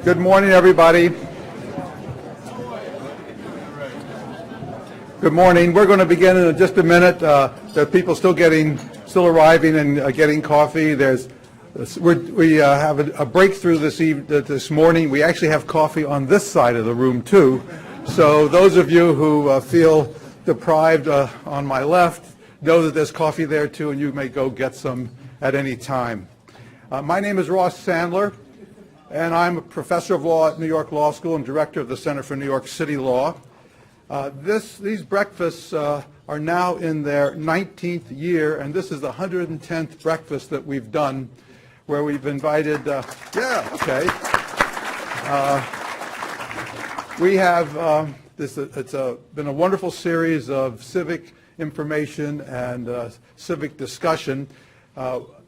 Good morning, everybody. Good morning. We're going to begin in just a minute. There are people still arriving and getting coffee. We have a breakthrough this morning. We actually have coffee on this side of the room too. So those of you who feel deprived on my left, know that there's coffee there too, and you may go get some at any time. My name is Ross Sandler, and I'm a professor of law at New York Law School and director of the Center for New York City Law. These breakfasts are now in their 19th year, and this is the 110th breakfast that we've done, where we've invited, we have, it's been a wonderful series of civic information and civic discussion.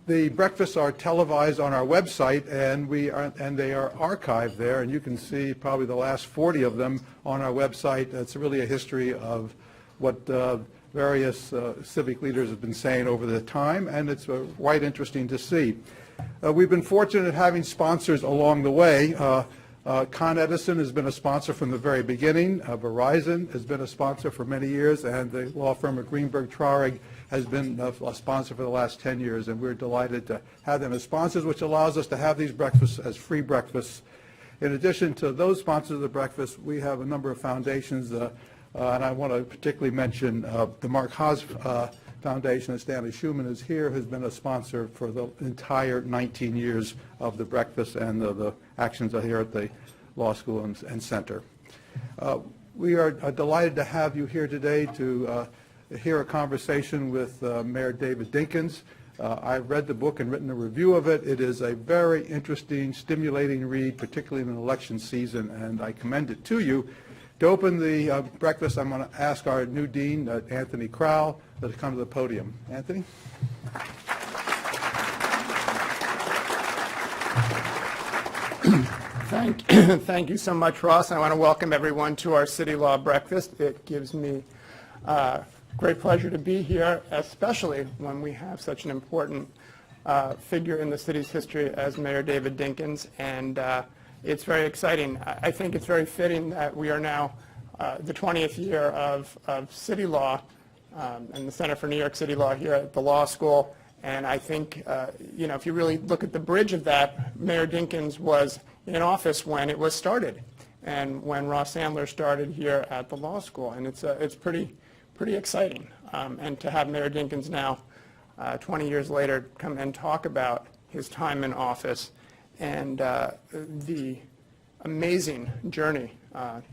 The breakfasts are televised on our website, and they are archived there, and you can see probably the last 40 of them on our website. It's really a history of what various civic leaders have been saying over the time, and it's quite interesting to see. We've been fortunate at having sponsors along the way. Con Edison has been a sponsor from the very beginning. Verizon has been a sponsor for many years, and the law firm of Greenberg Traurig has been a sponsor for the last 10 years, and we're delighted to have them as sponsors, which allows us to have these breakfasts as free breakfasts. In addition to those sponsors of the breakfast, we have a number of foundations, and I want to particularly mention the Mark Haas Foundation, and Stanley Schuman is here, has been a sponsor for the entire 19 years of the breakfast and the actions here at the law school and center. We are delighted to have you here today to hear a conversation with Mayor David Dinkins. I've read the book and written a review of it. It is a very interesting, stimulating read, particularly in an election season, and I commend it to you. To open the breakfast, I'm going to ask our new dean, Anthony Crowell, to come to the podium. Anthony? Thank you so much, Ross. I want to welcome everyone to our City Law Breakfast. It gives me great pleasure to be here, especially when we have such an important figure in the city's history as Mayor David Dinkins, and it's very exciting. I think it's very fitting that we are now the 20th year of city law and the Center for New York City Law here at the law school, and I think, if you really look at the bridge of that, Mayor Dinkins was in office when it was started, and when Ross Sandler started here at the law school, and it's pretty exciting. And to have Mayor Dinkins now, 20 years later, come and talk about his time in office and the amazing journey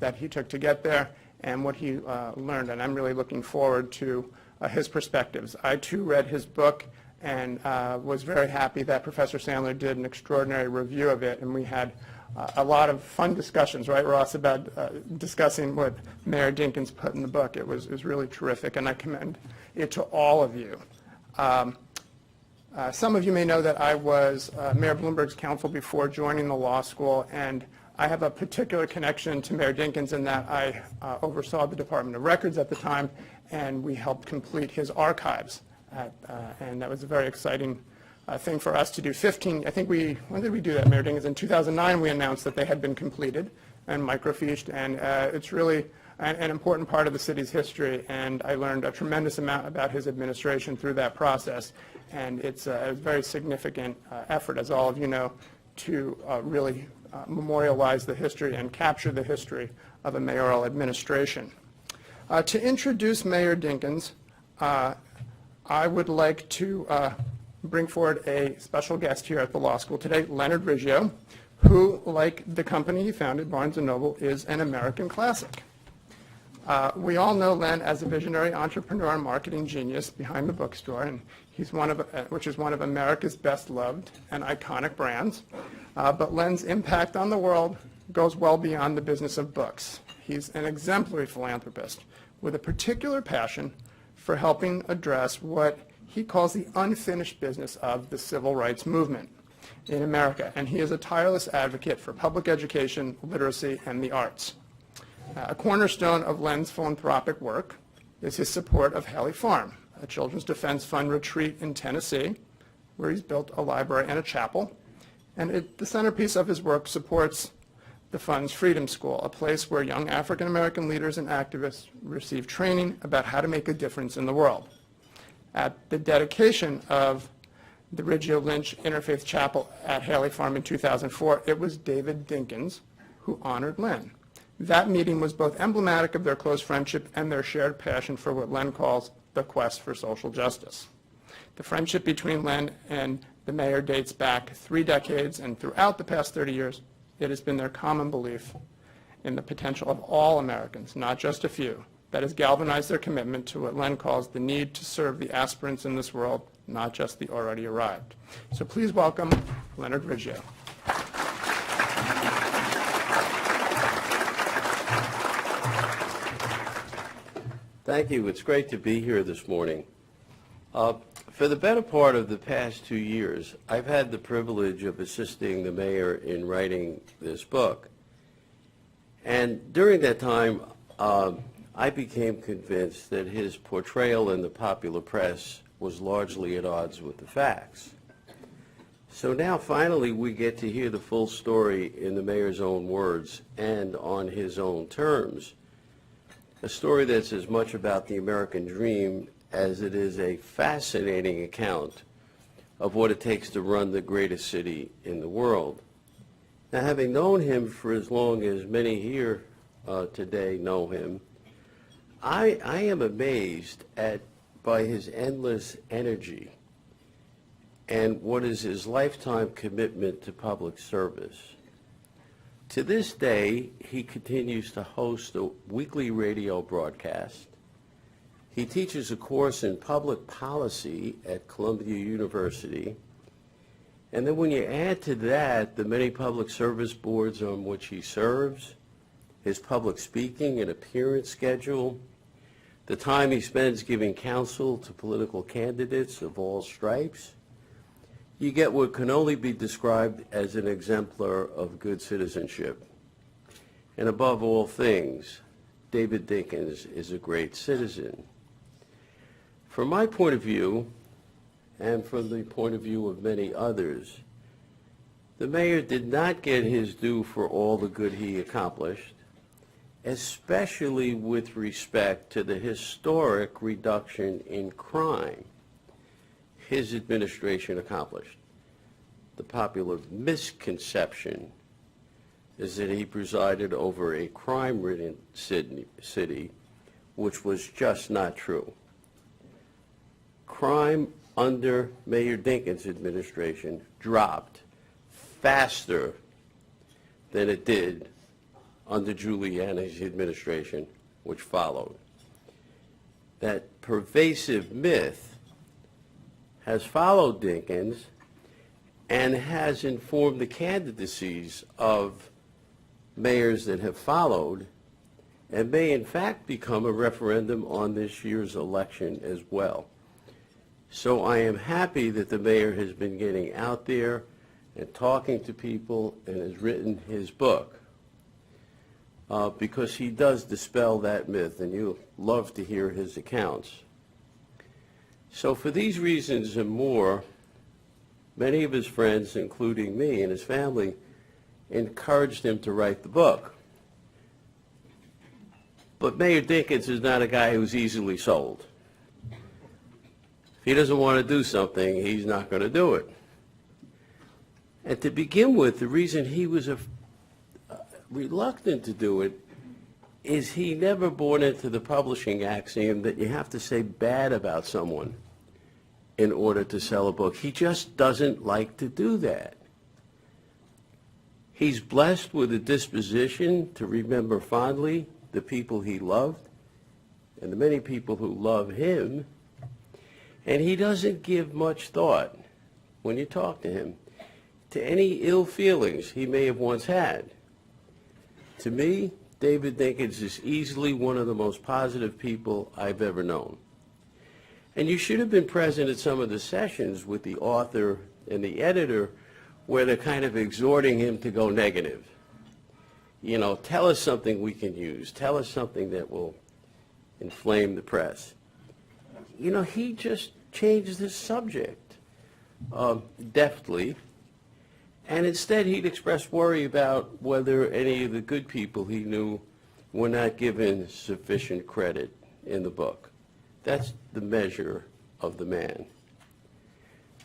that he took to get there and what he learned. And I'm really looking forward to his perspectives. I, too, read his book and was very happy that Professor Sandler did an extraordinary review of it, and we had a lot of fun discussions, right, Ross, about discussing what Mayor Dinkins put in the book. It was really terrific, and I commend it to all of you. Some of you may know that I was Mayor Bloomberg's counsel before joining the law school, and I have a particular connection to Mayor Dinkins in that I oversaw the Department of Records at the time, and we helped complete his archives, and that was a very exciting thing for us to do. When did we do that, Mayor Dinkins? In 2009, we announced that they had been completed and microfiched, and it's really an important part of the city's history, and I learned a tremendous amount about his administration through that process, and it's a very significant effort, as all of you know, to really memorialize the history and capture the history of a mayoral administration. To introduce Mayor Dinkins, I would like to bring forward a special guest here at the law school today, Leonard Riggio, who, like the company he founded, Barnes & Noble, is an American classic. We all know Len as a visionary entrepreneur and marketing genius behind the bookstore, and he's which is one of America's best loved and iconic brands. But Len's impact on the world goes well beyond the business of books. He's an exemplary philanthropist with a particular passion for helping address what he calls the unfinished business of the civil rights movement in America, and he is a tireless advocate for public education, literacy, and the arts. A cornerstone of Len's philanthropic work is his support of Haley Farm, a Children's Defense Fund retreat in Tennessee, where he's built a library and a chapel. And the centerpiece of his work supports the fund's Freedom School, a place where young African-American leaders and activists receive training about how to make a difference in the world. At the dedication of the Riggio Lynch Interfaith Chapel at Haley Farm in 2004, it was David Dinkins who honored Len. That meeting was both emblematic of their close friendship and their shared passion for what Len calls the quest for social justice. The friendship between Len and the mayor dates back 3 decades, and throughout the past 30 years, it has been their common belief in the potential of all Americans, not just a few, that has galvanized their commitment to what Len calls the need to serve the aspirants in this world, not just the already arrived. So please welcome Leonard Riggio. Thank you. It's great to be here this morning. For the better part of the past 2 years, I've had the privilege of assisting the mayor in writing this book. And during that time, I became convinced that his portrayal in the popular press was largely at odds with the facts. So now finally we get to hear the full story in the mayor's own words and on his own terms. A story that's as much about the American dream as it is a fascinating account of what it takes to run the greatest city in the world. Now, having known him for as long as many here today know him, I am amazed by his endless energy and what is his lifetime commitment to public service. To this day, he continues to host a weekly radio broadcast. He teaches a course in public policy at Columbia University. And then when you add to that the many public service boards on which he serves, his public speaking and appearance schedule, the time he spends giving counsel to political candidates of all stripes, you get what can only be described as an exemplar of good citizenship. And above all things, David Dinkins is a great citizen. From my point of view, and from the point of view of many others, the mayor did not get his due for all the good he accomplished, especially with respect to the historic reduction in crime his administration accomplished. The popular misconception is that he presided over a crime-ridden city, which was just not true. Crime under Mayor Dinkins' administration dropped faster than it did under Giuliani's administration, which followed. That pervasive myth has followed Dinkins and has informed the candidacies of mayors that have followed, and may in fact become a referendum on this year's election as well. So I am happy that the mayor has been getting out there and talking to people and has written his book, because he does dispel that myth, and you'll love to hear his accounts. So for these reasons and more, many of his friends, including me and his family, encouraged him to write the book. But Mayor Dinkins is not a guy who's easily sold. If he doesn't want to do something, he's not going to do it. And to begin with, the reason he was reluctant to do it is he never bought into the publishing axiom that you have to say bad about someone in order to sell a book. He just doesn't like to do that. He's blessed with a disposition to remember fondly the people he loved and the many people who love him, and he doesn't give much thought, when you talk to him, to any ill feelings he may have once had. To me, David Dinkins is easily one of the most positive people I've ever known. And you should have been present at some of the sessions with the author and the editor where they're kind of exhorting him to go negative. You know, tell us something we can use. Tell us something that will inflame the press. You know, he just changed the subject deftly, And instead, he'd express worry about whether any of the good people he knew were not given sufficient credit in the book. That's the measure of the man.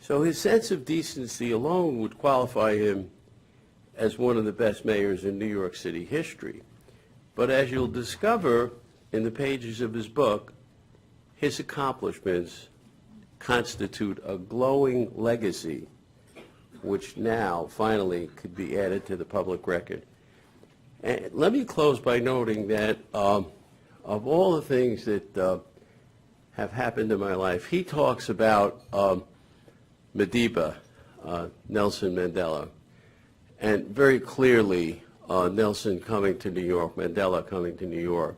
So his sense of decency alone would qualify him as one of the best mayors in New York City history. But as you'll discover in the pages of his book, his accomplishments constitute a glowing legacy, which now finally could be added to the public record. And let me close by noting that of all the things that have happened in my life, he talks about Madiba, Nelson Mandela, and very clearly Nelson coming to New York, Mandela coming to New York,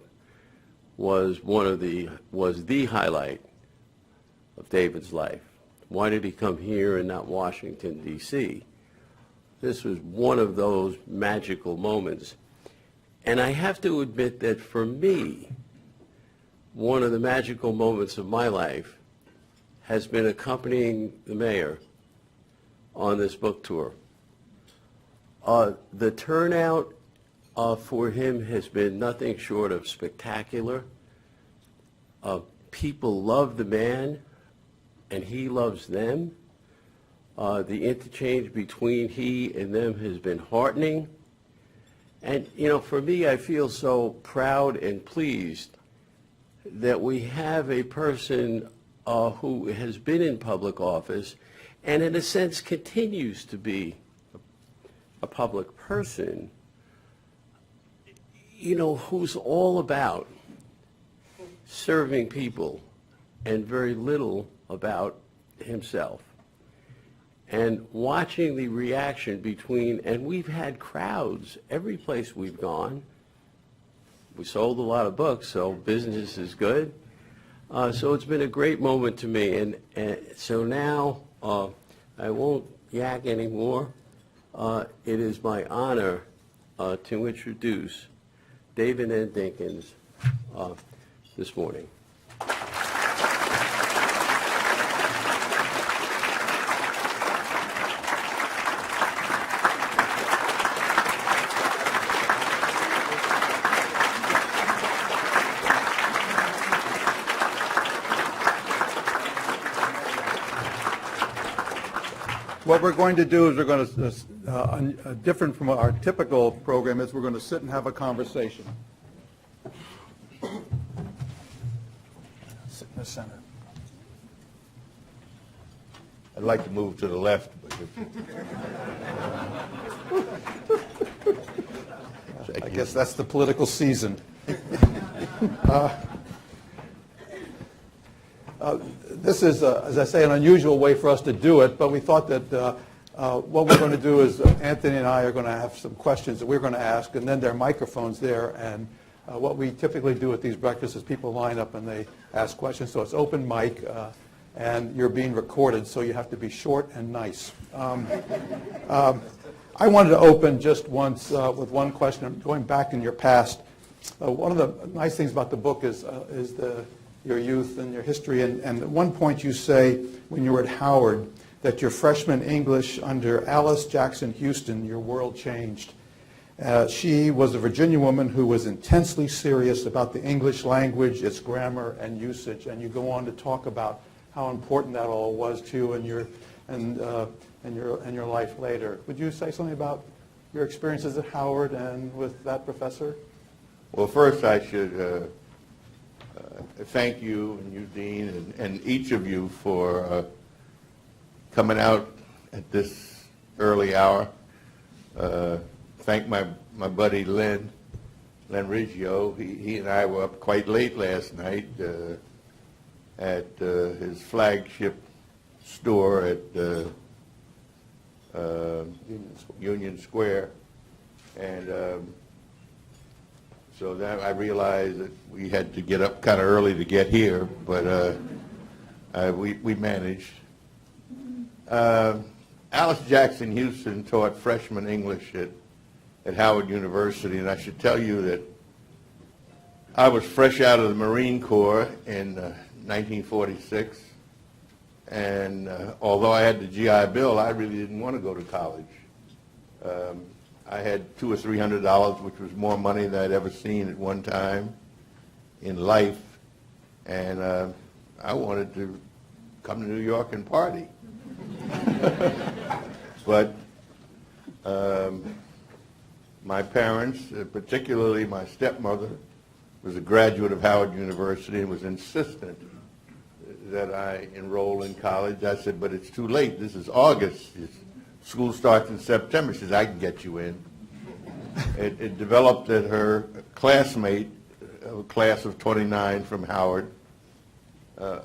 was the highlight of David's life. Why did he come here and not Washington, D.C.? This was one of those magical moments. And I have to admit that for me, one of the magical moments of my life has been accompanying the mayor on this book tour. The turnout for him has been nothing short of spectacular. People love the man, and he loves them. The interchange between he and them has been heartening. And, you know, for me, I feel so proud and pleased that we have a person who has been in public office and, in a sense, continues to be a public person, you know, who's all about serving people and very little about himself. And watching the reaction between, and we've had crowds every place we've gone. We sold a lot of books, so business is good. So it's been a great moment to me. And so now I won't yak anymore. It is my honor to introduce David N. Dinkins this morning. What we're going to do is we're going to, different from our typical program, is we're going to sit and have a conversation. Sit in the center. I'd like to move to the left, but I guess that's the political season. This is, as I say, an unusual way for us to do it, but we thought that what we're going to do is Anthony and I are going to have some questions that we're going to ask, and then there are microphones there. And what we typically do at these breakfasts is people line up and they ask questions. So it's open mic, and you're being recorded, so you have to be short and nice. I wanted to open just once with one question. Going back in your past, one of the nice things about the book is your youth and your history. And at one point you say, when you were at Howard, that your freshman English under Alice Jackson Houston, your world changed. She was a Virginia woman who was intensely serious about the English language, its grammar and usage. And you go on to talk about how important that all was to you and your life later. Would you say something about your experiences at Howard and with that professor? well, first I should thank you and you, Dean, and each of you for coming out at this early hour. Thank my buddy Len Riggio. He and I were up quite late last night at his flagship store at Union Square. And so that I realized that we had to get up kind of early to get here, but we managed. Alice Jackson Houston taught freshman English at Howard University, and I should tell you that I was fresh out of the Marine Corps in 1946, and although I had the GI Bill, I really didn't want to go to college. I had $200 or $300, which was more money than I'd ever seen at one time in life, and I wanted to come to New York and party. But my parents, particularly my stepmother, was a graduate of Howard University and was insistent that I enroll in college. I said, but it's too late. This is August. School starts in September. She says, I can get you in. It developed that her classmate, a class of 29 from Howard,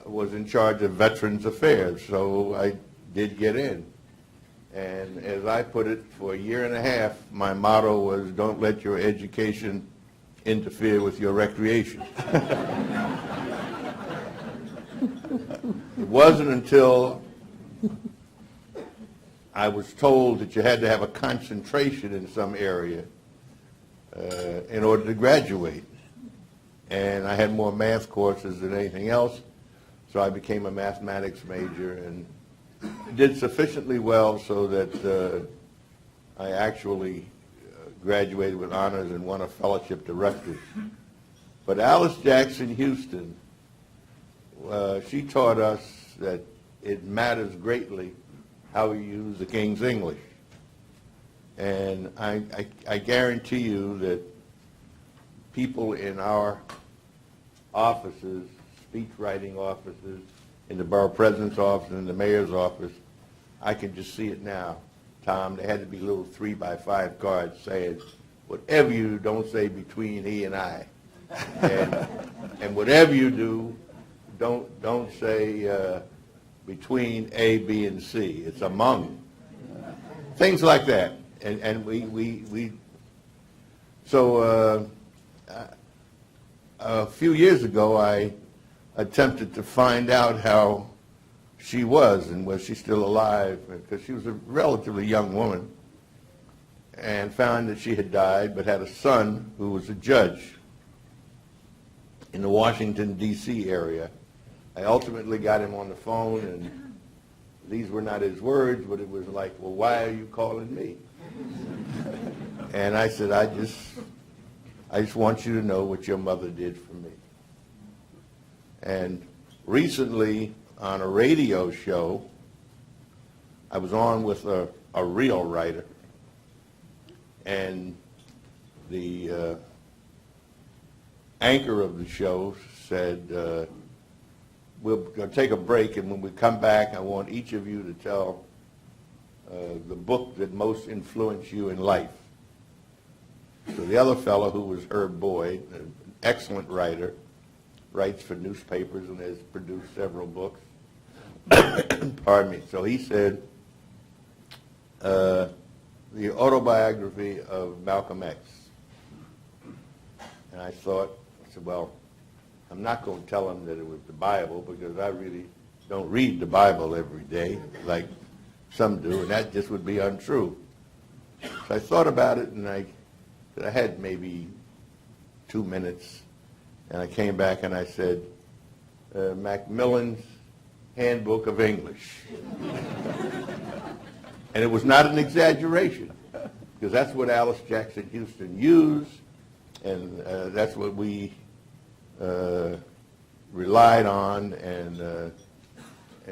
was in charge of Veterans Affairs, so I did get in. And as I put it, for a year and a half, my motto was, don't let your education interfere with your recreation. It wasn't until I was told that you had to have a concentration in some area in order to graduate. And I had more math courses than anything else, so I became a mathematics major and did sufficiently well so that I actually graduated with honors and won a fellowship to Rutgers. But Alice Jackson Houston, she taught us that it matters greatly how we use the King's English. And I guarantee you that people in our offices, speech writing offices, in the borough president's office and in the mayor's office, I can just see it now. Tom, there had to be little 3x5 cards saying, whatever you do, don't say between he and I. And whatever you do, don't say between A, B, and C. It's among. Things like that. And we so a few years ago, I attempted to find out how she was and was she still alive, because she was a relatively young woman, and found that she had died but had a son who was a judge in the Washington, D.C. area. I ultimately got him on the phone, and these were not his words, but it was like, well, why are you calling me? And I said, I just want you to know what your mother did for me. And recently, on a radio show, I was on with a real writer, and the anchor of the show said, we're going to take a break, and when we come back, I want each of you to tell the book that most influenced you in life. So the other fellow, who was Herb Boyd, an excellent writer, writes for newspapers and has produced several books. Pardon me. So he said, the autobiography of Malcolm X. And I said, well, I'm not going to tell him that it was the Bible, because I really don't read the Bible every day like some do, and that just would be untrue. So I thought about it, and I had maybe 2 minutes, and I came back and I said, Macmillan's Handbook of English. And it was not an exaggeration, because that's what Alice Jackson Houston used, and that's what we relied on. And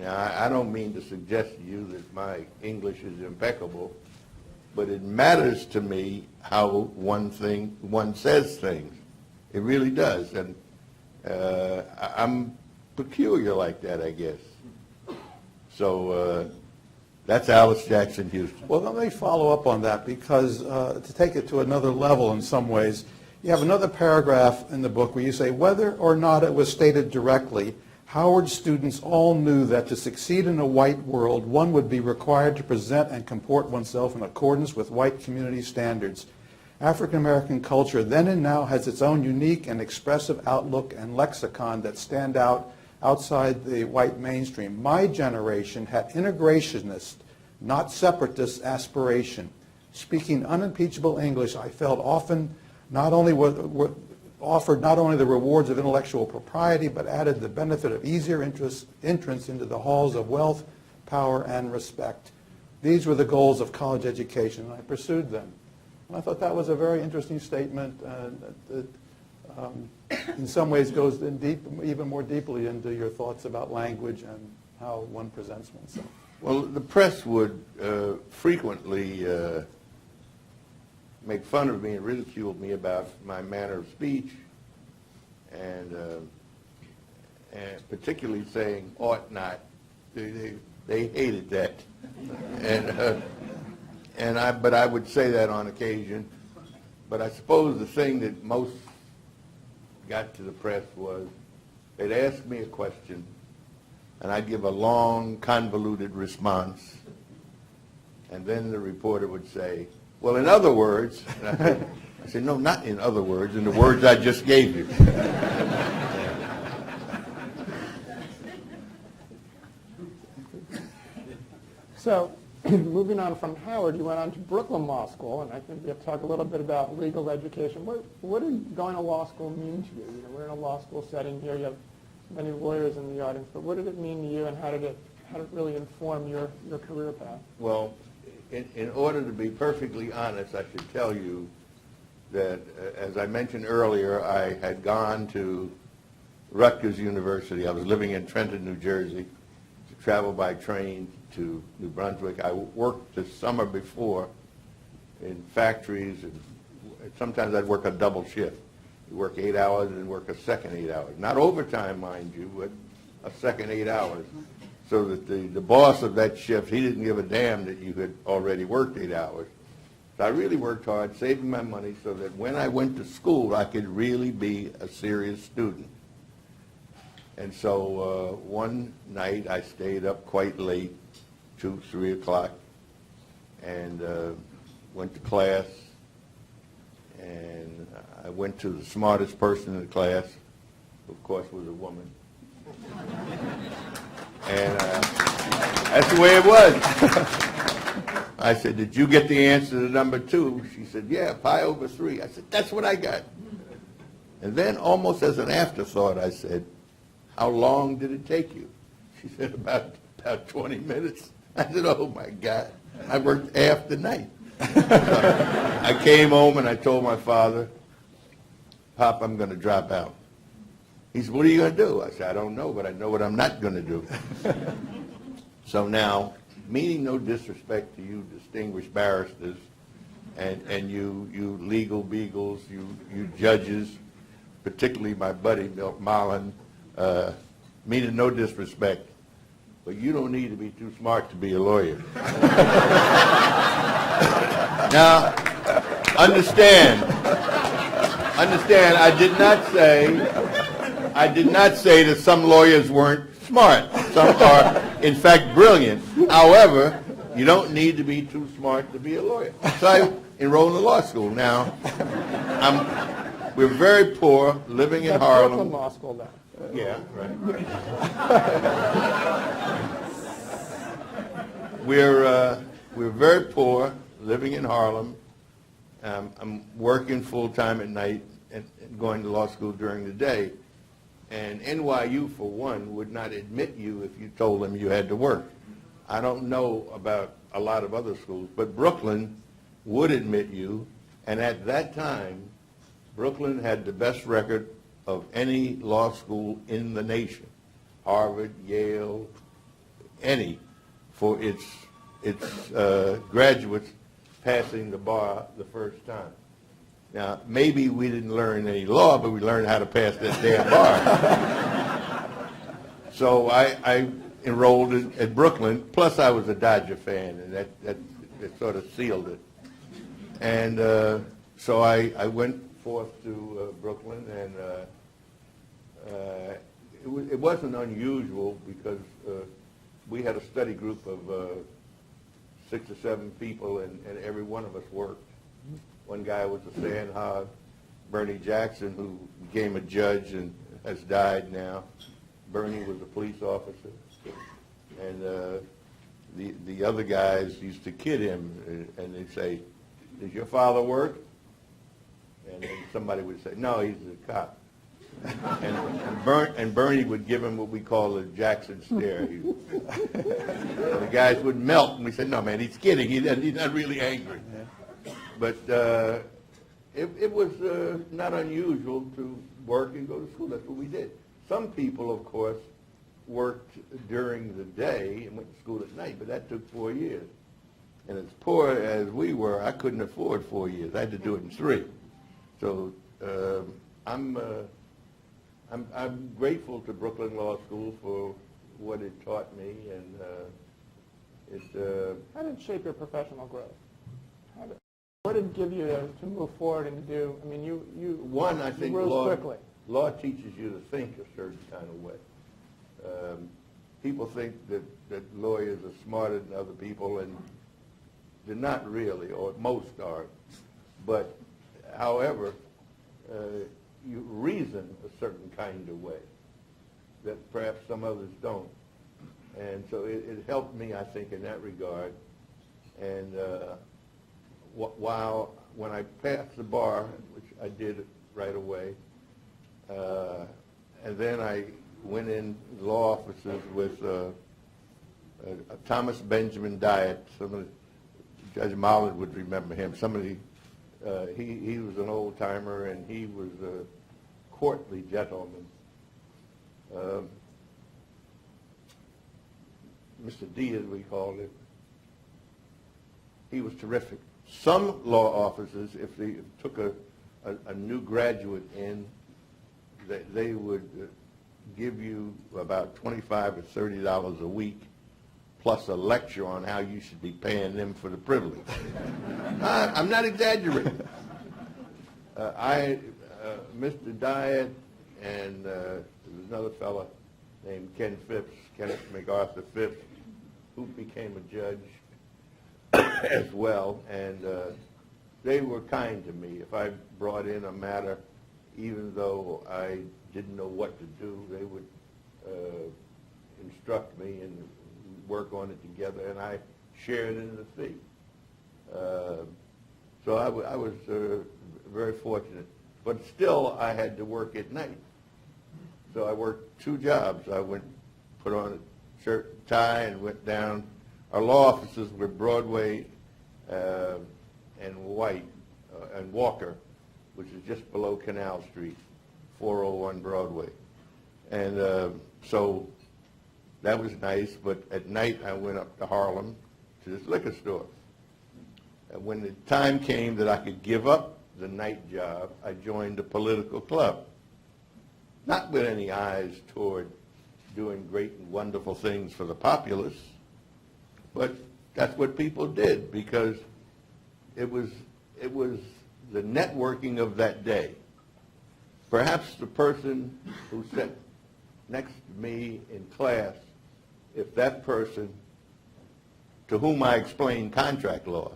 I don't mean to suggest to you that my English is impeccable, but it matters to me how one says things. It really does. And I'm peculiar like that, I guess. So that's Alice Jackson Houston. Well, let me follow up on that, because to take it to another level in some ways, you have another paragraph in the book where you say, whether or not it was stated directly, Howard students all knew that to succeed in a white world, one would be required to present and comport oneself in accordance with white community standards. African American culture then and now has its own unique and expressive outlook and lexicon that stand out outside the white mainstream. My generation had integrationist, not separatist aspiration. Speaking unimpeachable English, I felt often not only offered not only the rewards of intellectual propriety, but added the benefit of easier entrance into the halls of wealth, power, and respect. these were the goals of college education, and I pursued them. And I thought that was a very interesting statement, and that in some ways goes in deep, even more deeply into your thoughts about language and how one presents oneself. Well, the press would frequently make fun of me and ridicule me about my manner of speech, and particularly saying "ought not." They hated that, but I would say that on occasion. But I suppose the thing that most got to the press was they'd ask me a question, and I'd give a long, convoluted response, and then the reporter would say, "Well, in other words," and I said, "No, not in other words, in the words I just gave you." So, moving on from Howard, you went on to Brooklyn Law School, and I think we have to talk a little bit about legal education. What did going to law school mean to you? You know, we're in a law school setting here. You have many lawyers in the audience, but what did it mean to you, and how did it really inform your career path? Well, in order to be perfectly honest, I should tell you that, as I mentioned earlier, I had gone to Rutgers University. I was living in Trenton, New Jersey, to travel by train to New Brunswick. I worked the summer before in factories, and sometimes I'd work a double shift. You work 8 hours and work a second 8 hours. Not overtime, mind you, but a second 8 hours. So that the boss of that shift, he didn't give a damn that you had already worked 8 hours. So I really worked hard, saving my money so that when I went to school, I could really be a serious student. And so one night I stayed up quite late, 2, 3 o'clock, and went to class. And I went to the smartest person in the class, who of course was a woman. And that's the way it was. I said, "Did you get the answer to number 2? She said, "Yeah, pi over 3. I said, "That's what I got." And then almost as an afterthought, I said, "How long did it take you?" She said, about 20 minutes. I said, "Oh my God, I worked half the night." So I came home and I told my father, "Pop, I'm going to drop out." He said, "What are you going to do?" I said, "I don't know, but I know what I'm not going to do." So now, meaning no disrespect to you distinguished barristers and you legal beagles, you judges, particularly my buddy Milt Mullen, meaning no disrespect, but you don't need to be too smart to be a lawyer. Now, understand, I did not say that some lawyers weren't smart. Some are, in fact, brilliant. However, you don't need to be too smart to be a lawyer. So I enrolled in law school. Now, we're very poor, living in Harlem. Brooklyn Law School, though. Yeah, right. We're very poor, living in Harlem. I'm working full-time at night and going to law school during the day. And NYU, for one, would not admit you if you told them you had to work. I don't know about a lot of other schools, but Brooklyn would admit you. And at that time, Brooklyn had the best record of any law school in the nation. Harvard, Yale, any, for its graduates passing the bar the first time. Now, maybe we didn't learn any law, but we learned how to pass that damn bar. So I enrolled at Brooklyn, plus I was a Dodger fan, and that sort of sealed it. And so I went forth to Brooklyn, and it wasn't unusual because we had a study group of 6 or 7 people, and every one of us worked. One guy was a sandhog, Bernie Jackson, who became a judge and has died now. Bernie was a police officer. And the other guys used to kid him, and they'd say, "Does your father work?" And then somebody would say, "No, he's a cop." And Bernie would give him what we call the Jackson stare. The guys would melt, and we said, no, man, he's kidding. He's not really angry. But it was not unusual to work and go to school. That's what we did. Some people, of course, worked during the day and went to school at night, but that took 4 years. And as poor as we were, I couldn't afford 4 years. I had to do it in 3. So I'm grateful to Brooklyn Law School for what it taught me, and How did it shape your professional growth? What did it give you to move forward and to do? I mean, you I think rose quickly. law teaches you to think a certain kind of way. People think that lawyers are smarter than other people, and they're not really, or most are. But, however, you reason a certain kind of way that perhaps some others don't. And so it helped me, I think, in that regard. And when I passed the bar, which I did right away, and then I went in law offices with Thomas Benjamin Diet. Judge Molland would remember him. He was an old timer, and he was a courtly gentleman. Mr. D, as we called it. He was terrific. Some law offices, if they took a new graduate in, they would give you about $25 or $30 a week, plus a lecture on how you should be paying them for the privilege. I'm not exaggerating. Mr. Diet and there was another fellow named Kenneth MacArthur Phipps, who became a judge as well, and they were kind to me. If I brought in a matter, even though I didn't know what to do, they would instruct me and work on it together, and I shared in the fee. So I was very fortunate. But still, I had to work at night. So I worked 2 jobs. I put on a shirt and tie and went down. Our law offices were Broadway and White and Walker, which is just below Canal Street, 401 Broadway. And so that was nice, but at night I went up to Harlem to this liquor store. And when the time came that I could give up the night job, I joined a political club. Not with any eyes toward doing great and wonderful things for the populace, but that's what people did because it was the networking of that day. Perhaps the person who sat next to me in class, if that person, to whom I explained contract law,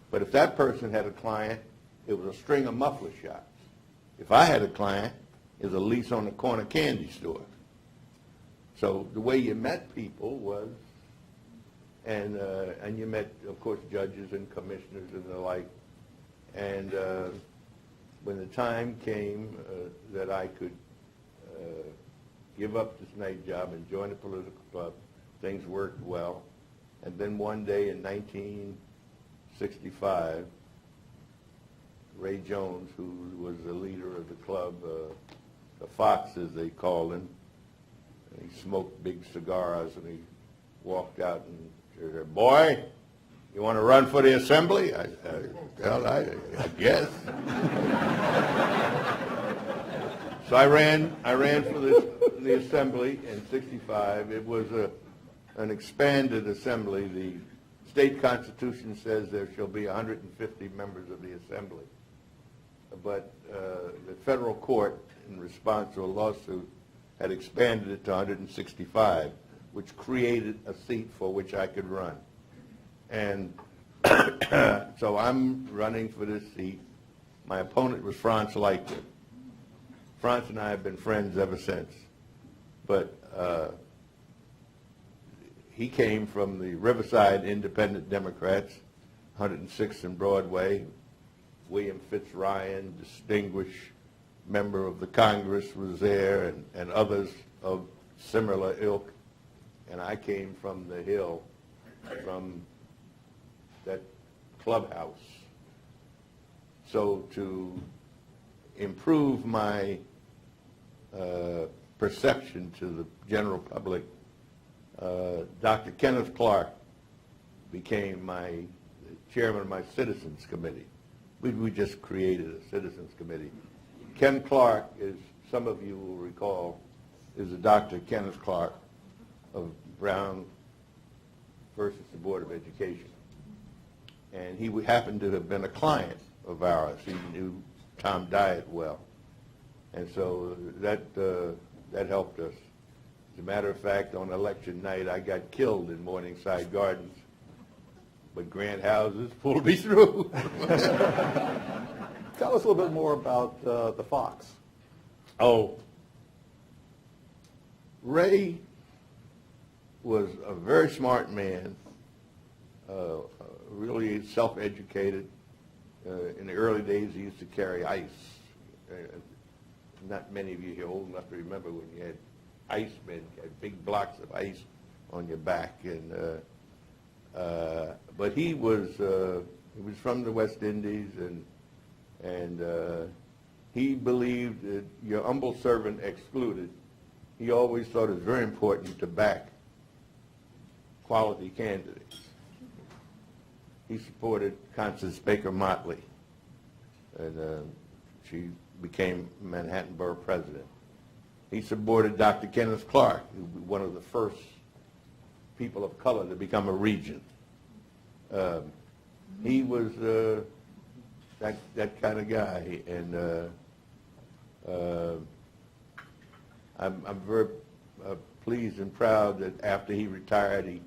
but if that person had a client, it was a string of muffler shops. If I had a client, it was a lease on the corner candy store. So the way you met people was, and you met, of course, judges and commissioners and the like. And when the time came that I could give up this night job and join a political club, things worked well. And then one day in 1965, Ray Jones, who was the leader of the club, the Fox, as they called him, and he smoked big cigars, and he walked out and said, "Boy, you want to run for the assembly?" I guess. So I ran for the assembly in '65. It was an expanded assembly. The state constitution says there shall be 150 members of the assembly. But the federal court, in response to a lawsuit, had expanded it to 165, which created a seat for which I could run. And so I'm running for this seat. My opponent was Franz Leichter. Franz and I have been friends ever since. But he came from the Riverside Independent Democrats, 106th and Broadway. William Fitzryan, distinguished member of the Congress was there, and others of similar ilk. And I came from the Hill, from that clubhouse. So to improve my perception to the general public, Dr. Kenneth Clark became my chairman of my Citizens Committee. We just created a Citizens Committee. Ken Clark, as some of you will recall, is a Dr. Kenneth Clark of Brown versus the Board of Education. And he happened to have been a client of ours. He knew Tom Diet well. And so that helped us. As a matter of fact, on election night, I got killed in Morningside Gardens, but Grant Houses pulled me through. Tell us a little bit more about the Fox. Oh, Ray was a very smart man, really self-educated. In the early days, he used to carry ice. Not many of you here old enough to remember when you had ice men, you had big blocks of ice on your back. And but he was from the West Indies, and he believed that your humble servant excluded. He always thought it was very important to back quality candidates. He supported Constance Baker Motley, and she became Manhattan Borough president. He supported Dr. Kenneth Clark, who was one of the first people of color to become a regent. He was that kind of guy, and I'm very pleased and proud that after he retired, he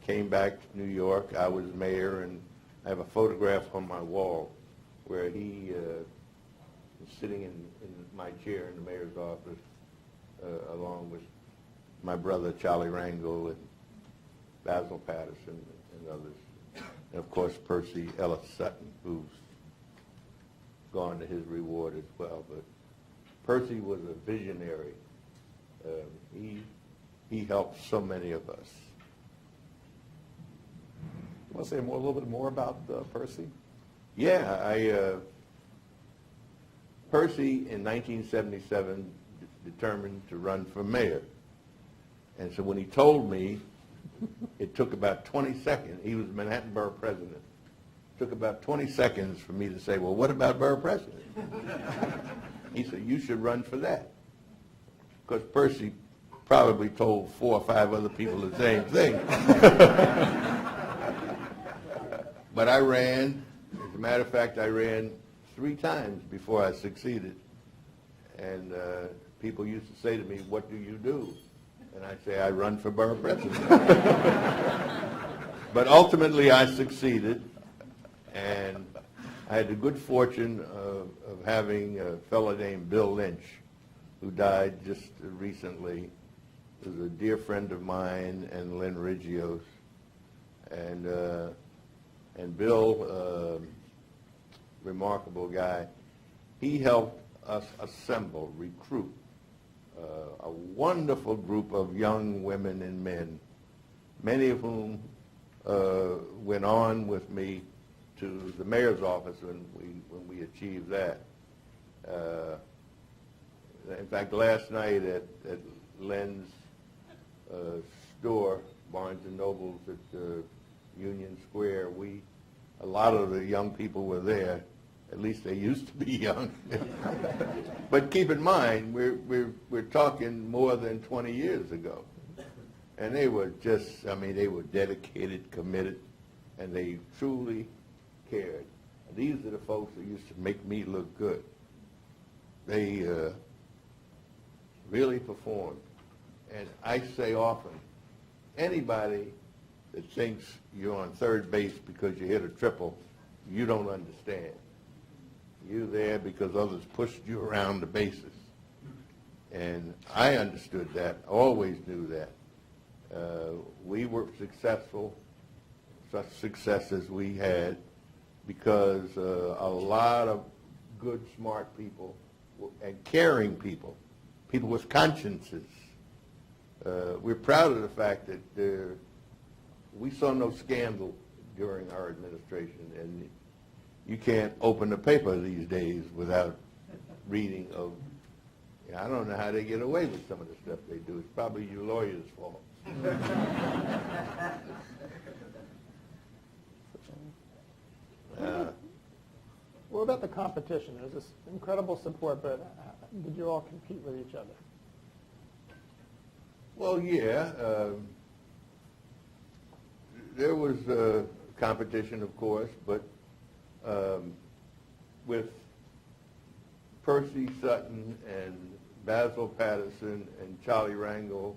came back to New York. I was mayor, and I have a photograph on my wall where he was sitting in my chair in the mayor's office, along with my brother Charlie Rangel and Basil Patterson and others, and of course Percy Ellis Sutton, who's gone to his reward as well. But Percy was a visionary. He helped so many of us. You want to say a little bit more about Percy? Yeah, Percy in 1977 determined to run for mayor. And so when he told me, it took about 20 seconds. He was Manhattan Borough president. It took about 20 seconds for me to say, well, what about borough president? He said, you should run for that. Because Percy probably told 4 or 5 other people the same thing. But I ran. As a matter of fact, I ran 3 times before I succeeded. And people used to say to me, what do you do? And I'd say, I run for borough president. But ultimately, I succeeded. And I had the good fortune of having a fellow named Bill Lynch, who died just recently. He was a dear friend of mine and Lynn Riggio's. And Bill, remarkable guy, he helped us assemble, recruit a wonderful group of young women and men, many of whom went on with me to the mayor's office when we achieved that. In fact, last night at Len's store, Barnes and Noble's at Union Square, a lot of the young people were there. At least they used to be young. But keep in mind, we're talking more than 20 years ago. And they were just, they were dedicated, committed, and they truly cared. And these are the folks that used to make me look good. They really performed. And I say often, anybody that thinks you're on third base because you hit a triple, you don't understand. You're there because others pushed you around the bases. And I understood that, always knew that. We were successful, such success as we had, because a lot of good, smart people and caring people, people with consciences. We're proud of the fact that we saw no scandal during our administration, and you can't open the paper these days without reading of, I don't know how they get away with some of the stuff they do. It's probably your lawyer's fault. What about the competition? There's this incredible support, but did you all compete with each other? Well, yeah. There was competition, of course, but with Percy Sutton and Basil Patterson and Charlie Rangel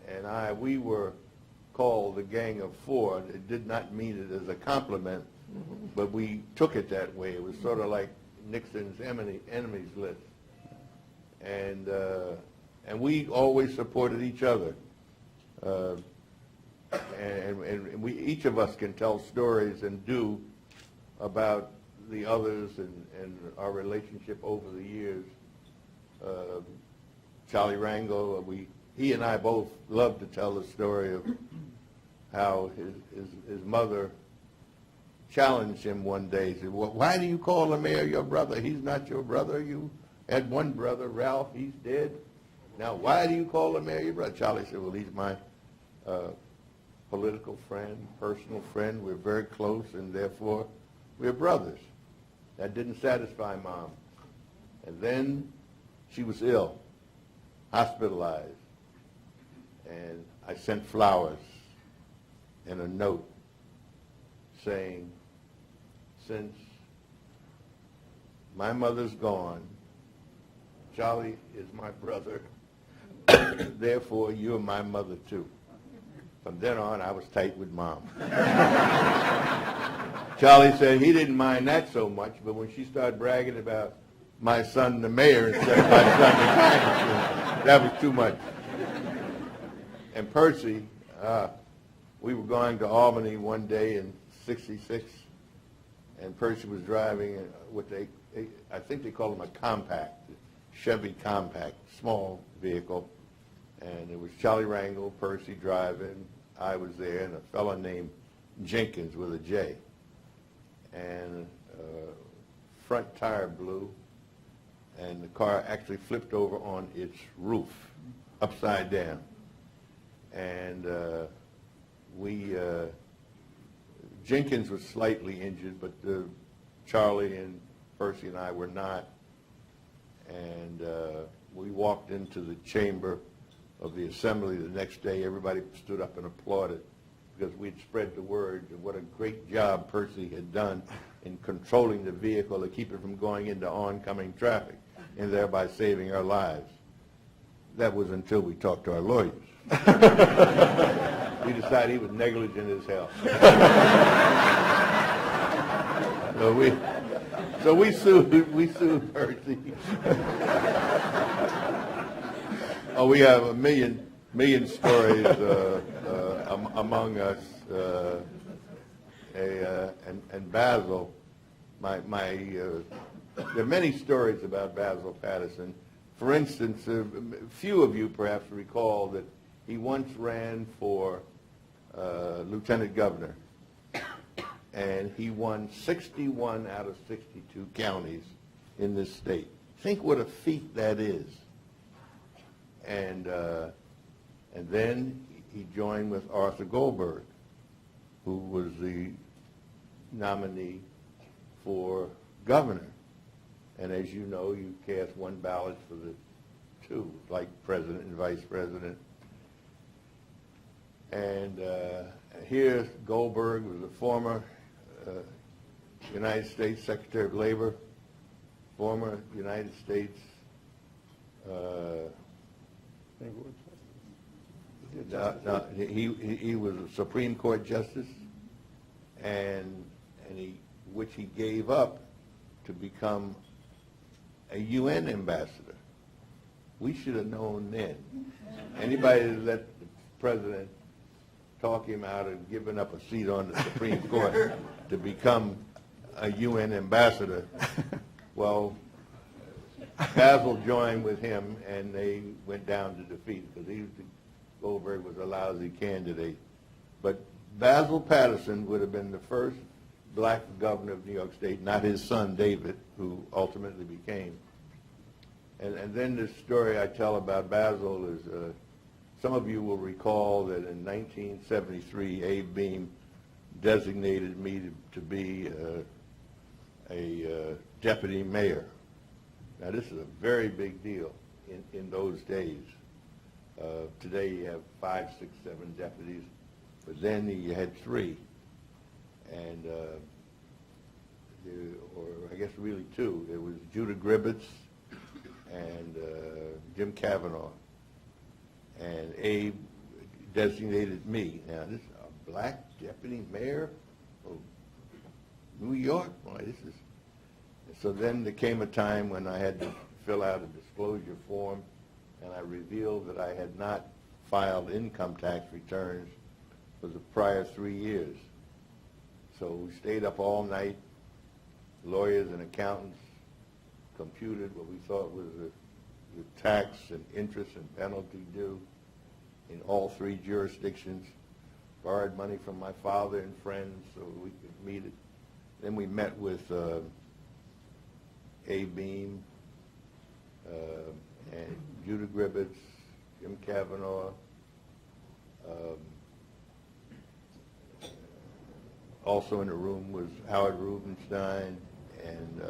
and I, we were called the Gang of Four. It did not mean it as a compliment, but we took it that way. It was sort of like Nixon's enemies list. And we always supported each other. And we, each of us can tell stories and do about the others and our relationship over the years. Charlie Rangel, he and I both love to tell the story of how his mother challenged him one day. He said, well, why do you call the mayor your brother? He's not your brother. You had one brother, Ralph, he's dead. Now, why do you call the mayor your brother? Charlie said, well, he's my political friend, personal friend. We're very close, and therefore we're brothers. That didn't satisfy Mom. And then she was ill, hospitalized, and I sent flowers and a note saying, since my mother's gone, Charlie is my brother, therefore you're my mother too. From then on, I was tight with Mom. Charlie said he didn't mind that so much, but when she started bragging about my son the mayor instead of my son the congressman, that was too much. And Percy, we were going to Albany one day in '66, and Percy was driving what I think they call them a compact, Chevy compact, small vehicle. And it was Charlie Rangel, Percy driving, I was there, and a fellow named Dinkins with a J. And front tire blew, and the car actually flipped over on its roof, upside down. And Dinkins was slightly injured, but Charlie and Percy and I were not. And we walked into the chamber of the assembly the next day. Everybody stood up and applauded because we'd spread the word of what a great job Percy had done in controlling the vehicle to keep it from going into oncoming traffic and thereby saving our lives. That was until we talked to our lawyers. We decided he was negligent as hell. So we sued Percy. Oh, we have a million stories among us. And Basil, there are many stories about Basil Patterson. For instance, few of you perhaps recall that he once ran for lieutenant governor, and he won 61 out of 62 counties in this state. Think what a feat that is. And then he joined with Arthur Goldberg, who was the nominee for governor. And as you know, you cast one ballot for the two, like president and vice president. And here Goldberg was a former United States Secretary of Labor, former United States he was a Supreme Court justice, and which he gave up to become a UN ambassador. We should have known then. Anybody that let the president talk him out of giving up a seat on the Supreme Court to become a UN ambassador, well, Basil joined with him, and they went down to defeat because Goldberg was a lousy candidate. But Basil Patterson would have been the first black governor of New York State, not his son David, who ultimately became. And then the story I tell about Basil is, some of you will recall that in 1973, Abe Beame designated me to be a deputy mayor. Now, this is a very big deal in those days. Today you have 5, 6, 7 deputies, but then you had 3. And, or I guess really 2. It was Judah Gribbets and Jim Kavanaugh. And Abe designated me. Now, this is a black deputy mayor of New York? Boy, this is... So then there came a time when I had to fill out a disclosure form, and I revealed that I had not filed income tax returns for the prior 3 years. So we stayed up all night, lawyers and accountants computed what we thought was the tax and interest and penalty due in all 3 jurisdictions, borrowed money from my father and friends so we could meet it. Then we met with Abe Beame, and Judah Gribbets, Jim Kavanaugh, also in the room was Howard Rubenstein and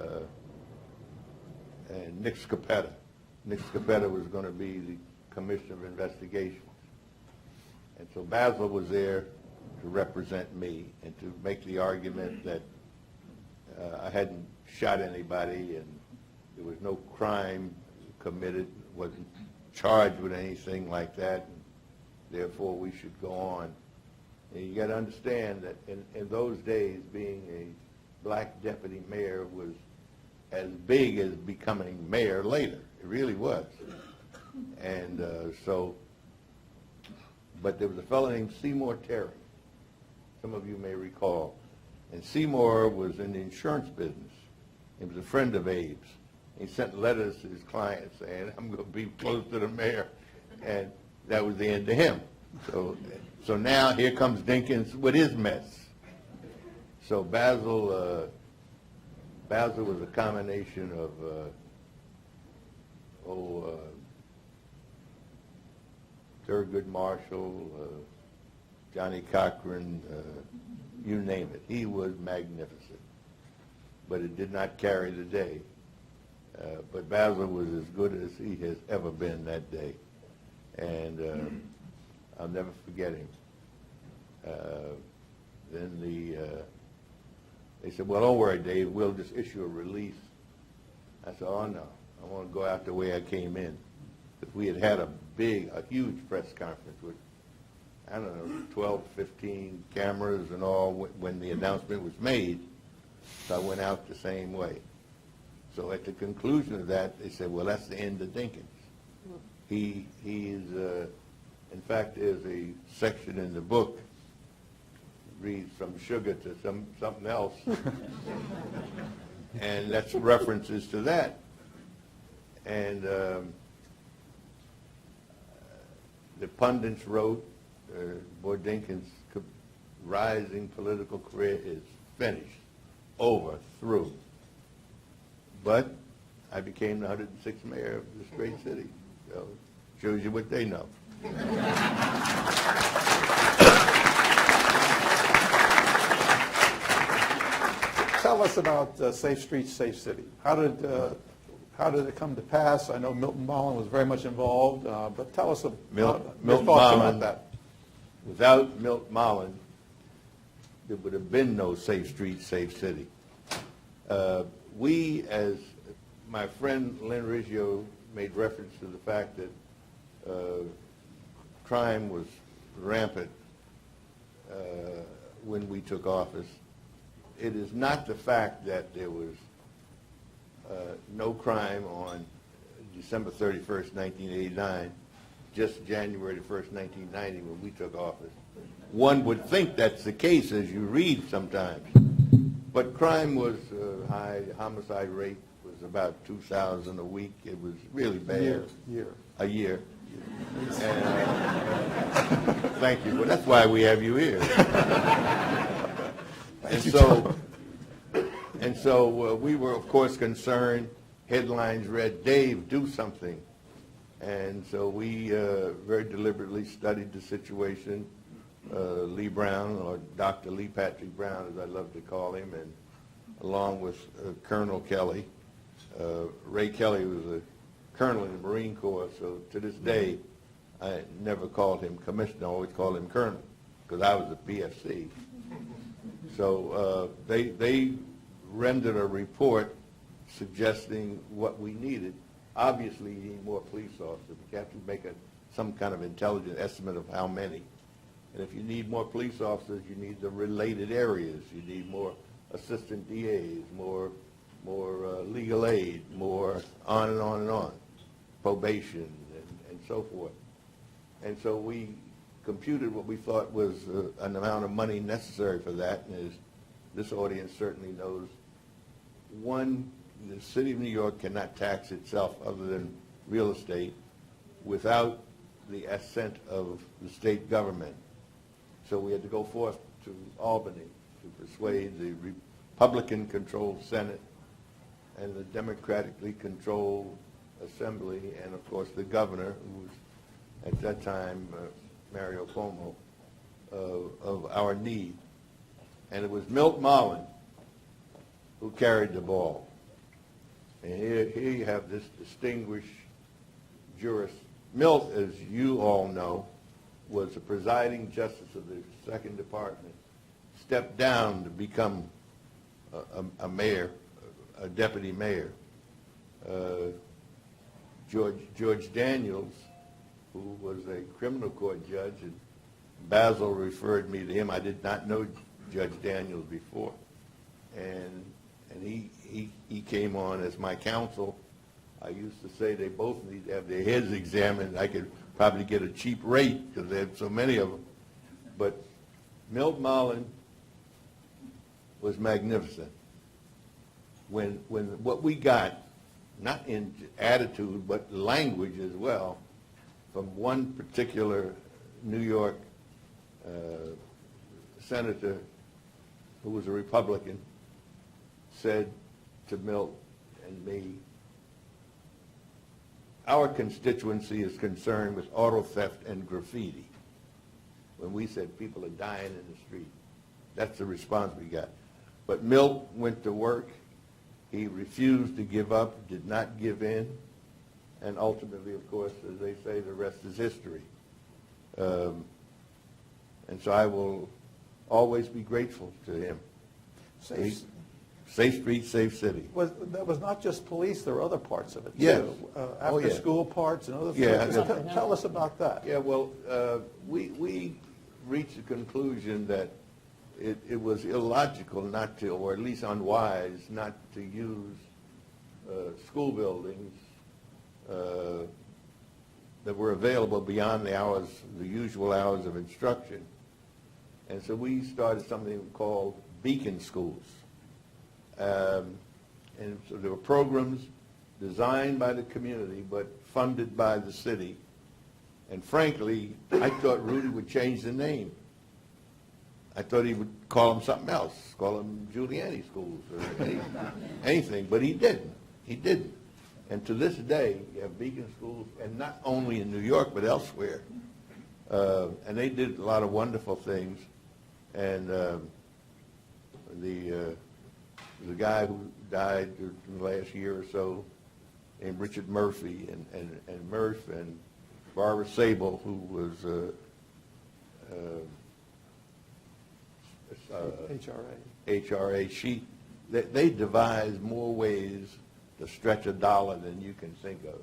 Nick Scoppetta. Nick Scoppetta was going to be the Commissioner of Investigations. And so Basil was there to represent me and to make the argument that I hadn't shot anybody and there was no crime committed, wasn't charged with anything like that, and therefore we should go on. And you got to understand that in those days, being a black deputy mayor was as big as becoming mayor later. It really was. And but there was a fellow named Seymour Terry, some of you may recall. And Seymour was in the insurance business. He was a friend of Abe's. He sent letters to his clients saying, I'm going to be close to the mayor. And that was the end of him. So now here comes Dinkins with his mess. So Basil was a combination of Thurgood Marshall, Johnny Cochran, you name it. He was magnificent. But it did not carry the day. But Basil was as good as he has ever been that day. And I'll never forget him. Then they said, well, don't worry, Dave, we'll just issue a release. I said, oh, no, I want to go out the way I came in. Because we had a huge press conference with, I don't know, 12, 15 cameras and all when the announcement was made. So I went out the same way. So at the conclusion of that, they said, well, that's the end of Dinkins. He is, in fact, there's a section in the book, reads from sugar to something else. And that's references to that. And the pundits wrote, boy, Dinkins' rising political career is finished, over, through. But I became the 106th mayor of this great city. So shows you what they know. Tell us about Safe Streets, Safe City. How did it come to pass? I know Milton Mullen was very much involved, but tell us your thoughts about that. Without Milt Mullen, there would have been no Safe Streets, Safe City. We, as my friend Lynn Riggio made reference to the fact that crime was rampant when we took office. It is not the fact that there was no crime on December 31st, 1989, just January 1st, 1990 when we took office. One would think that's the case as you read sometimes. But crime was high, homicide rate was was about 2,000 a week. It was really bad. Year. A year. And, thank you. Well, that's why we have you here. And so we were, of course, concerned. Headlines read, "Dave, do something." And so we very deliberately studied the situation. Lee Brown, or Dr. Lee Patrick Brown, as I love to call him, and along with Colonel Kelly. Ray Kelly was a colonel in the Marine Corps, so to this day, I never called him commissioner, I always called him colonel, because I was a PFC. So they rendered a report suggesting what we needed. Obviously, you need more police officers. You have to make some kind of intelligent estimate of how many. And if you need more police officers, you need the related areas. You need more assistant DAs, more legal aid, more on and on and on, probation, and so forth. And so we computed what we thought was an amount of money necessary for that. And as this audience certainly knows, one, the city of New York cannot tax itself other than real estate without the assent of the state government. So we had to go forth to Albany to persuade the Republican-controlled Senate and the democratically controlled Assembly, and of course the governor, who was at that time Mario Cuomo, of our need. And it was Milt Marlin who carried the ball. And here you have this distinguished jurist. Milt, as you all know, was the presiding justice of the Second Department, stepped down to become a mayor, a deputy mayor. George Daniels, who was a criminal court judge, and Basil referred me to him. I did not know Judge Daniels before. And he came on as my counsel. I used to say they both need to have their heads examined. I could probably get a cheap rate because they had so many of them. But Milt Marlin was magnificent. When what we got, not in attitude, but language as well, from one particular New York senator who was a Republican, said to Milt and me, our constituency is concerned with auto theft and graffiti. When we said people are dying in the street, that's the response we got. But Milt went to work. He refused to give up, did not give in, and ultimately, of course, as they say, the rest is history. And so I will always be grateful to him. Safe streets, safe city. That was not just police, there were other parts of it, Yes. too. Oh, yeah. After-school parts and other Yeah, things. Tell us about that. Yeah, well, we reached the conclusion that it was illogical not to, or at least unwise, not to use school buildings that were available beyond the hours, the usual hours of instruction. And so we started something called beacon schools. And so there were programs designed by the community but funded by the city. And frankly, I thought Rudy would change the name. I thought he would call them something else, call them Giuliani schools or anything, but he didn't. He didn't. And to this day, you have beacon schools, and not only in New York, but elsewhere. And they did a lot of wonderful things. And the guy who died in the last year or so, named Richard Murphy, and Murph and Barbara Sable, who was HRA, they devised more ways to stretch a dollar than you can think of.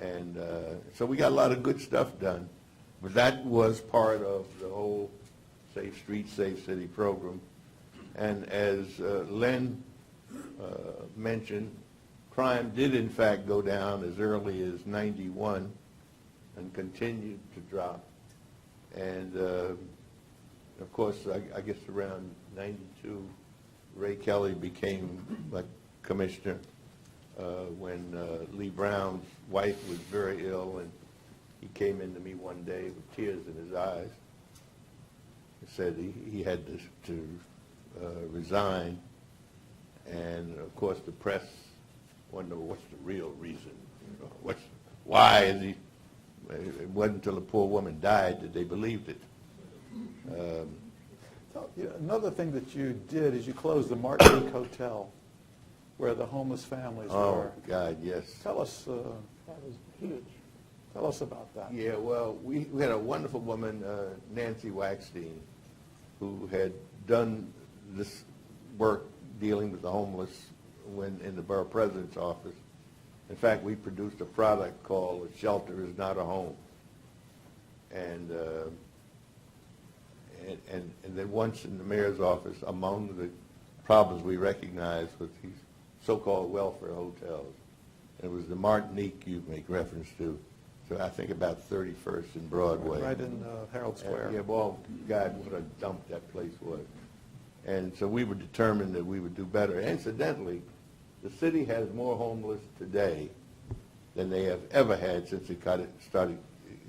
And so we got a lot of good stuff done. But that was part of the whole Safe Streets, Safe City program. And as Len mentioned, crime did in fact go down as early as '91 and continued to drop. And of course, I guess around '92, Ray Kelly became like commissioner. when Lee Brown's wife was very ill, and he came into me one day with tears in his eyes. He said he had to resign, and of course the press wanted to know what's the real reason. You know, why is he? It wasn't until the poor woman died that they believed it. So, another thing that you did is you closed the Martinique Hotel, where the homeless families Oh were. God, yes. Tell us, that was huge. Tell us about that. Yeah, well, we had a wonderful woman, Nancy Waxstein, who had done this work dealing with the homeless when in the borough president's office. In fact, we produced a product called "A Shelter Is Not a Home," and then once in the mayor's office, among the problems we recognized was these so-called welfare hotels. And it was the Martinique you make reference to. So I think about 31st and Broadway. Right in Herald Square. Yeah, well, God, what a dump that place was. And so we were determined that we would do better. Incidentally, the city has more homeless today than they have ever had since they started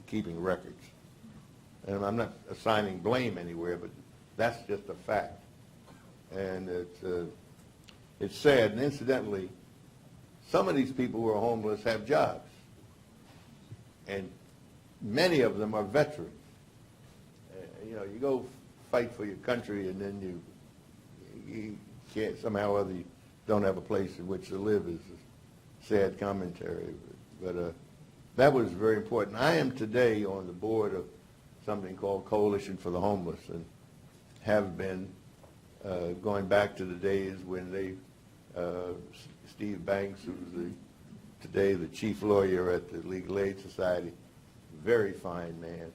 keeping records. And I'm not assigning blame anywhere, but that's just a fact. And it's sad. And incidentally, some of these people who are homeless have jobs. And many of them are veterans. You know, you go fight for your country and then you can't, somehow or other, you don't have a place in which to live is a sad commentary. But that was very important. I am today on the board of something called Coalition for the Homeless, and have been going back to the days when Steve Banks, who's today the chief lawyer at the Legal Aid Society, very fine man,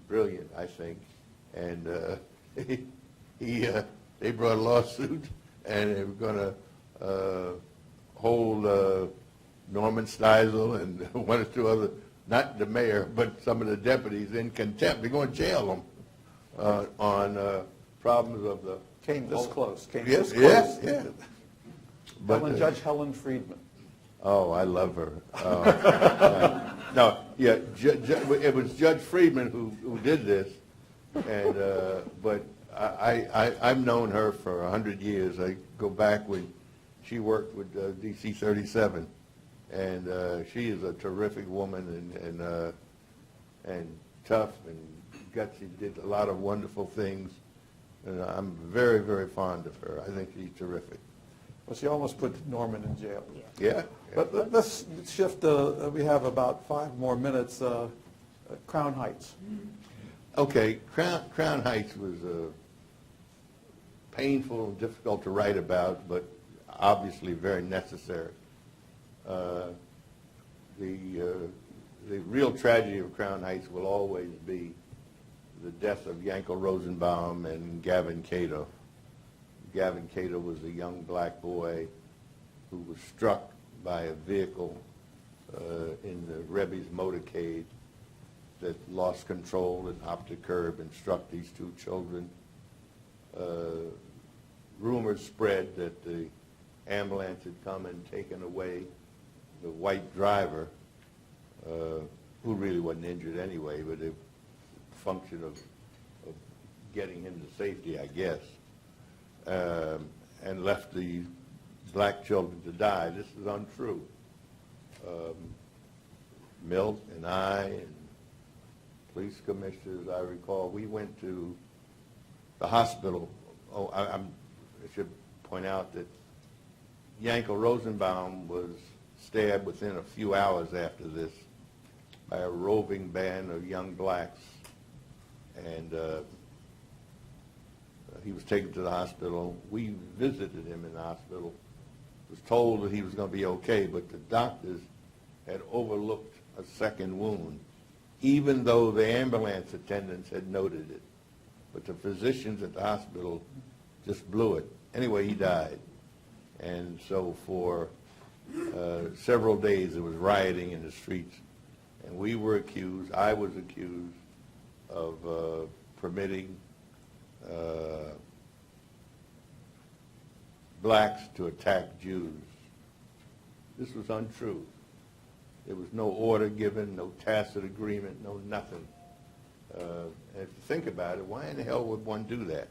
brilliant, I think, and they brought a lawsuit, and they were going to hold Norman Steisel and one or two other, not the mayor, but some of the deputies in contempt. They're going to jail them on problems of the... Came this close. Came Yes, this close. yeah, yeah. But, Judge Helen Friedman. oh, I love her. No, yeah, it was Judge Friedman who did this, and but I've known her for 100 years. I go back when she worked with DC 37, and she is a terrific woman and tough and gutsy. Did a lot of wonderful things, and I'm very, very fond of her. I think she's terrific. Well, she almost put Norman in jail. Yeah. But let's shift. We have about 5 more minutes. Crown Heights. Okay, Crown Heights was painful and difficult to write about, but obviously very necessary. The real tragedy of Crown Heights will always be the death of Yankel Rosenbaum and Gavin Cato. Gavin Cato was a young black boy who was struck by a vehicle in the Rebbe's motorcade that lost control and hopped a curb and struck these 2 children. Rumors spread that the ambulance had come and taken away the white driver, who really wasn't injured anyway, but a function of getting him to safety, I guess, and left the black children to die. This is untrue. Milt and I and police commissioners, I recall, we went to the hospital. Oh, I should point out that Yankel Rosenbaum was stabbed within a few hours after this by a roving band of young blacks, and he was taken to the hospital. We visited him in the hospital, was told that he was going to be okay, but the doctors had overlooked a second wound, even though the ambulance attendants had noted it. But the physicians at the hospital just blew it. Anyway, he died. And so for several days there was rioting in the streets, and we were accused, I was accused of permitting blacks to attack Jews. This was untrue. There was no order given, no tacit agreement, no nothing. And if you think about it, why in the hell would one do that?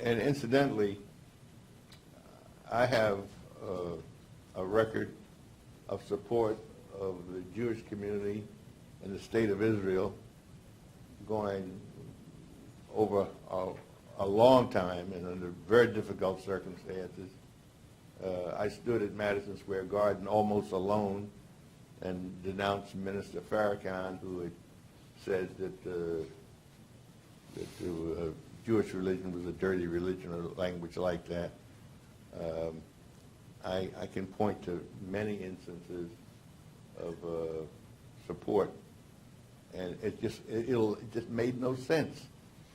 And incidentally, I have a record of support of the Jewish community in the state of Israel going over a long time and under very difficult circumstances. I stood at Madison Square Garden almost alone and denounced Minister Farrakhan, who had said that the Jewish religion was a dirty religion, or language like that. I can point to many instances of support, and it just made no sense.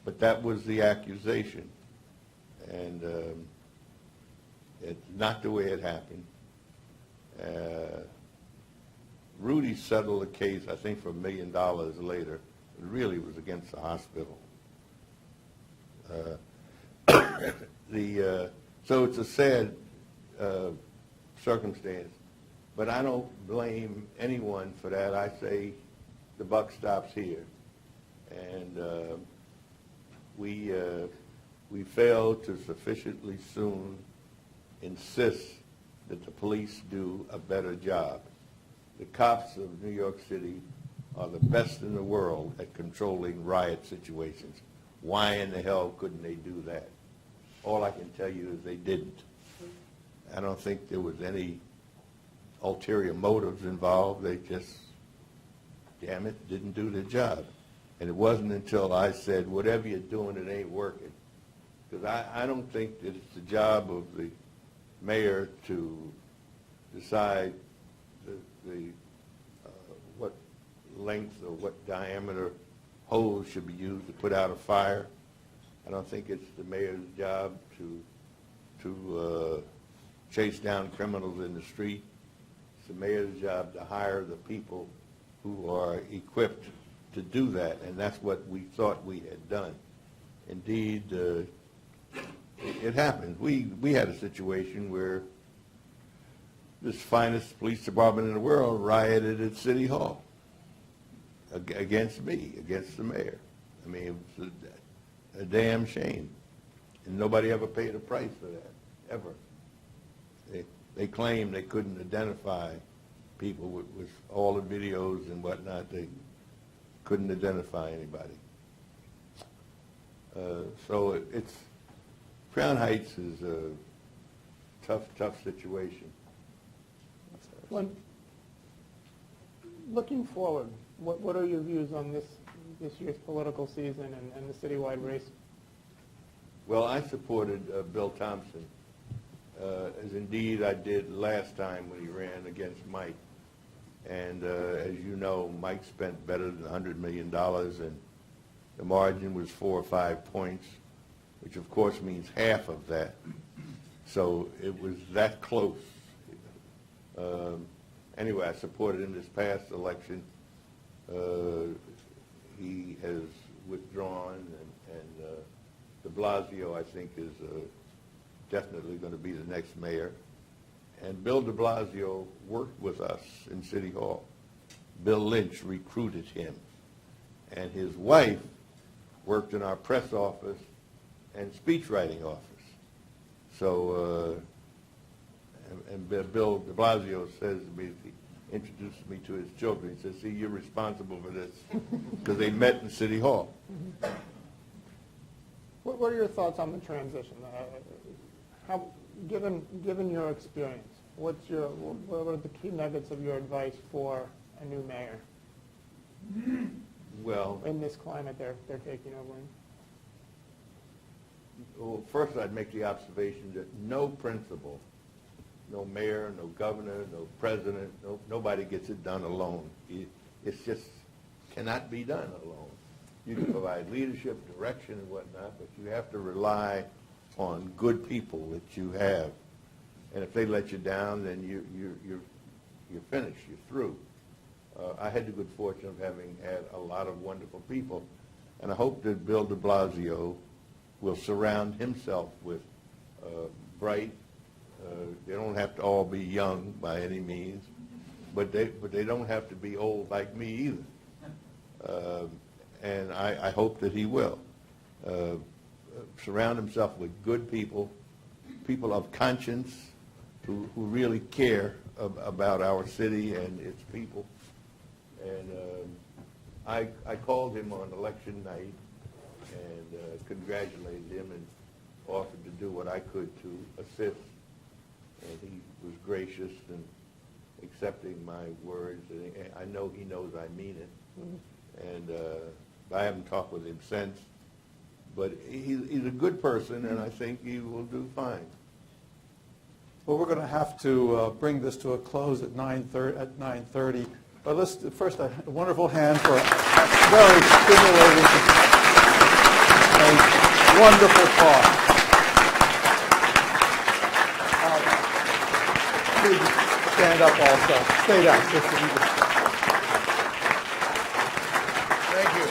But that was the accusation, and it's not the way it happened. Rudy settled the case, I think, for $1 million later. It really was against the hospital. So it's a sad circumstance, but I don't blame anyone for that. I say the buck stops here, and we failed to sufficiently soon insist that the police do a better job. The cops of New York City are the best in the world at controlling riot situations. Why in the hell couldn't they do that? All I can tell you is they didn't. I don't think there was any ulterior motives involved. They just, damn it, didn't do their job. And it wasn't until I said, whatever you're doing, it ain't working. Because I don't think that it's the job of the mayor to decide what length or what diameter hose should be used to put out a fire. I don't think it's the mayor's job to chase down criminals in the street. It's the mayor's job to hire the people who are equipped to do that, and that's what we thought we had done. Indeed, it happened. We had a situation where this finest police department in the world rioted at City Hall against me, against the mayor. I mean, it was a damn shame. And nobody ever paid a price for that, ever. They claimed they couldn't identify people with all the videos and whatnot. They couldn't identify anybody. So it's, Crown Heights is a tough situation. When, looking forward, what are your views on this year's political season and the citywide race? Well, I supported Bill Thompson, as indeed I did last time when he ran against Mike. And as you know, Mike spent better than $100 million, and the margin was 4 or 5 points, which of course means half of that. So it was that close. Anyway, I supported him this past election. He has withdrawn, and de Blasio, I think, is definitely going to be the next mayor. And Bill de Blasio worked with us in City Hall. Bill Lynch recruited him. And his wife worked in our press office and speechwriting office. So, and Bill de Blasio says to me, he introduced me to his children. He says, see, you're responsible for this, because they met in City Hall. What are your thoughts on the transition? Given your experience, what are the key nuggets of your advice for a new mayor? Well, in this climate they're taking over in? Well, first I'd make the observation that no principal, no mayor, no governor, no president, nobody gets it done alone. It's just cannot be done alone. You can provide leadership, direction, and whatnot, but you have to rely on good people that you have. And if they let you down, then you're finished, you're through. I had the good fortune of having had a lot of wonderful people, and I hope that Bill de Blasio will surround himself with bright, They don't have to all be young by any means, but they don't have to be old like me either. And I hope that he will. Surround himself with good people, people of conscience, who really care about our city and its people. And I called him on election night and congratulated him and offered to do what I could to assist. And he was gracious in accepting my words. And I know he knows I mean it. And I haven't talked with him since. But he's a good person, and I think he will do fine. Well, we're going to have to bring this to a close at 9:30. But let's first a wonderful hand for a very stimulating and wonderful talk. Please stand up also. Stay down. Thank you.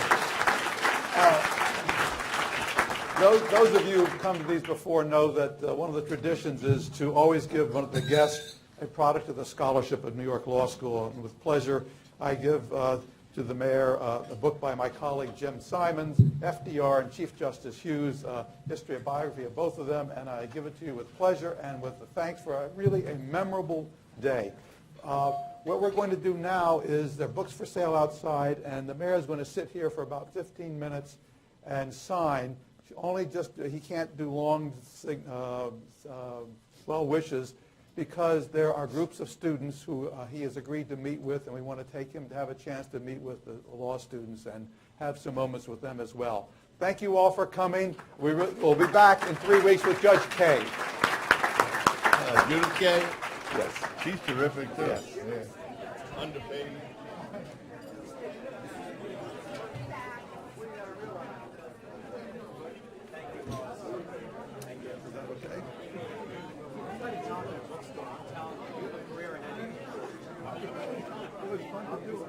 Those of you who've come to these before know that one of the traditions is to always give one of the guests a product of the scholarship at New York Law School. And with pleasure, I give to the mayor a book by my colleague Jim Simons, FDR and Chief Justice Hughes, history and biography of both of them, and I give it to you with pleasure and with the thanks for really a memorable day. What we're going to do now is there are books for sale outside, and the mayor is going to sit here for about 15 minutes and sign. He can't do long well wishes because there are groups of students who he has agreed to meet with, and we want to take him to have a chance to meet with the law students and have some moments with them as well. Thank you all for coming. We'll be back in 3 weeks with Judge Kay. Judith Kay? Yes. She's terrific, too. Yes. Yeah. Underpaid. It was fun to do it.